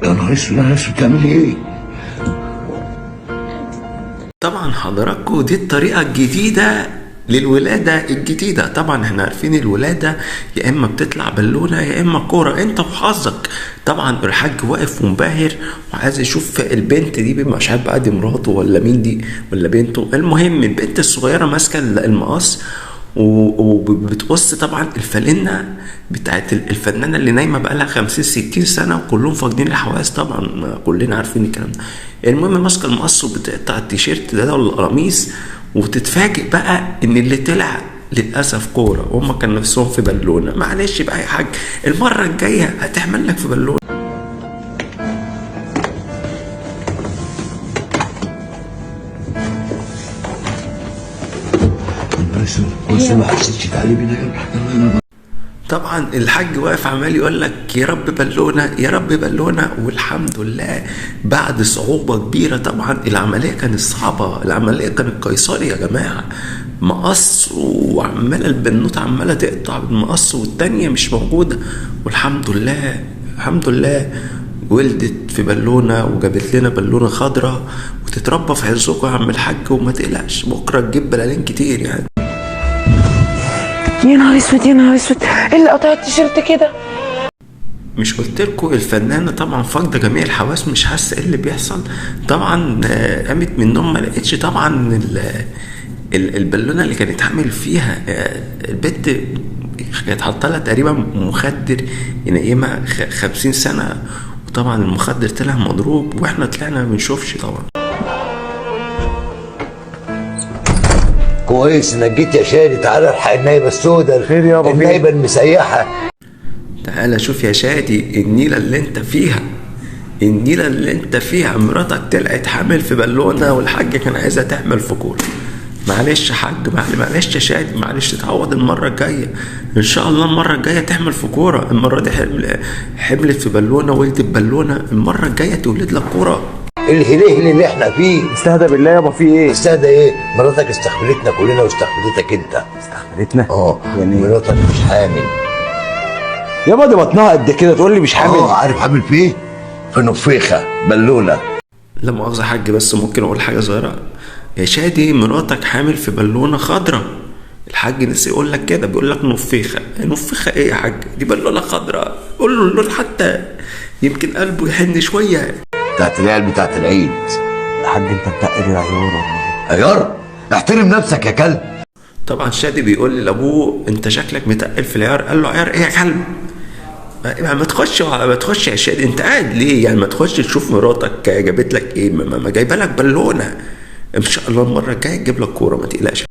يا نهار اسود، يا نهار اسود، بتعملي ايه؟ طبعا حضراتكم دي الطريقة الجديدة للولادة الجديدة. طبعا احنا عارفين الولادة يا اما بتطلع بالونة يا اما كورة، انت وحظك. طبعا الحاج واقف منبهر وعايز يشوف البنت دي، مش عارف بقى دي مراته ولا مين دي ولا بنته. المهم البنت الصغيرة ماسكة المقص وبتقص طبعا الفالنة بتاعت الفنانة اللي نايمة بقالها 50-60 سنة وكلهم فاقدين الحواس. طبعا كلنا عارفين الكلام ده. المهم ماسكة المقص وبتقطع التيشيرت ده ولا القميص، وتتفاجئ بقى ان اللي طلع للاسف كوره، وهم كان نفسهم في بالونه. معلش بقى يا حاج، المره الجايه هتعمل لك في بالونه. يا نهار اسود، بص ما حسيتش تعالي بينا. يلا طبعا الحاج واقف عمال يقول لك يا رب بالونه يا رب بالونه. والحمد لله بعد صعوبه كبيره. طبعا العمليه كانت صعبه، العمليه كانت قيصري يا جماعه. مقص وعماله البنوته عماله تقطع بالمقص والتانيه مش موجوده. والحمد لله الحمد لله ولدت في بالونه وجابت لنا بالونه خضراء، وتتربى في عزكم يا عم الحاج. وما تقلقش بكره تجيب بلالين كتير يعني. يا نهار اسود، يا نهار اسود، ايه اللي قطع التيشيرت كده؟ مش قلت لكم الفنانه طبعا فاقده جميع الحواس، مش حاسه ايه اللي بيحصل. طبعا قامت من النوم ما لقيتش طبعا البالونه اللي كانت حامل فيها. البنت كانت حاطه لها تقريبا مخدر ينيمها 50 سنه، وطبعا المخدر طلع مضروب واحنا طلعنا ما بنشوفش طبعا. كويس انك جيت يا شادي. تعالى الحق النايبه السوداء. خير يابا، النايبه المسيحه. تعالى شوف يا شادي النيله اللي انت فيها، النيله اللي انت فيها. مراتك طلعت حامل في بالونه والحاج كان عايزها تعمل في كوره. معلش يا حاج، معلش يا شادي، معلش تتعوض المره الجايه ان شاء الله. المره الجايه تعمل في كوره. المره دي حملت في بالونه ولدت بالونه، المره الجايه تولد لك كوره. الهلهل اللي احنا فيه. استهدى بالله يابا، في ايه؟ استهدى ايه؟ مراتك استخبلتنا كلنا واستخبلتك انت. استخبلتنا؟ يعني مراتك مش حامل يابا، دي بطنها قد كده تقول لي مش حامل؟ عارف حامل في ايه؟ في نفيخه بالونه. لا مؤاخذه يا حاج، بس ممكن اقول حاجه صغيره؟ يا شادي مراتك حامل في بالونه خضراء. الحاج نسي يقول لك كده، بيقول لك نفيخه. نفيخه ايه يا حاج؟ دي بالونه خضراء. قول له اللون حتى يمكن قلبه يحن شويه. بتاعت العيال بتاعت العيد. يا حاج انت متقل العيار ولا ايه؟ عيار؟ احترم نفسك يا كلب. طبعا شادي بيقول لي لابوه انت شكلك متقل في العيار. قال له عيار ايه يا كلب؟ ما تخش يا شادي، انت قاعد ليه يعني؟ ما تخش تشوف مراتك جابت لك ايه؟ ما جايبه لك بالونه. ان شاء الله المره الجايه تجيب لك كوره، ما تقلقش.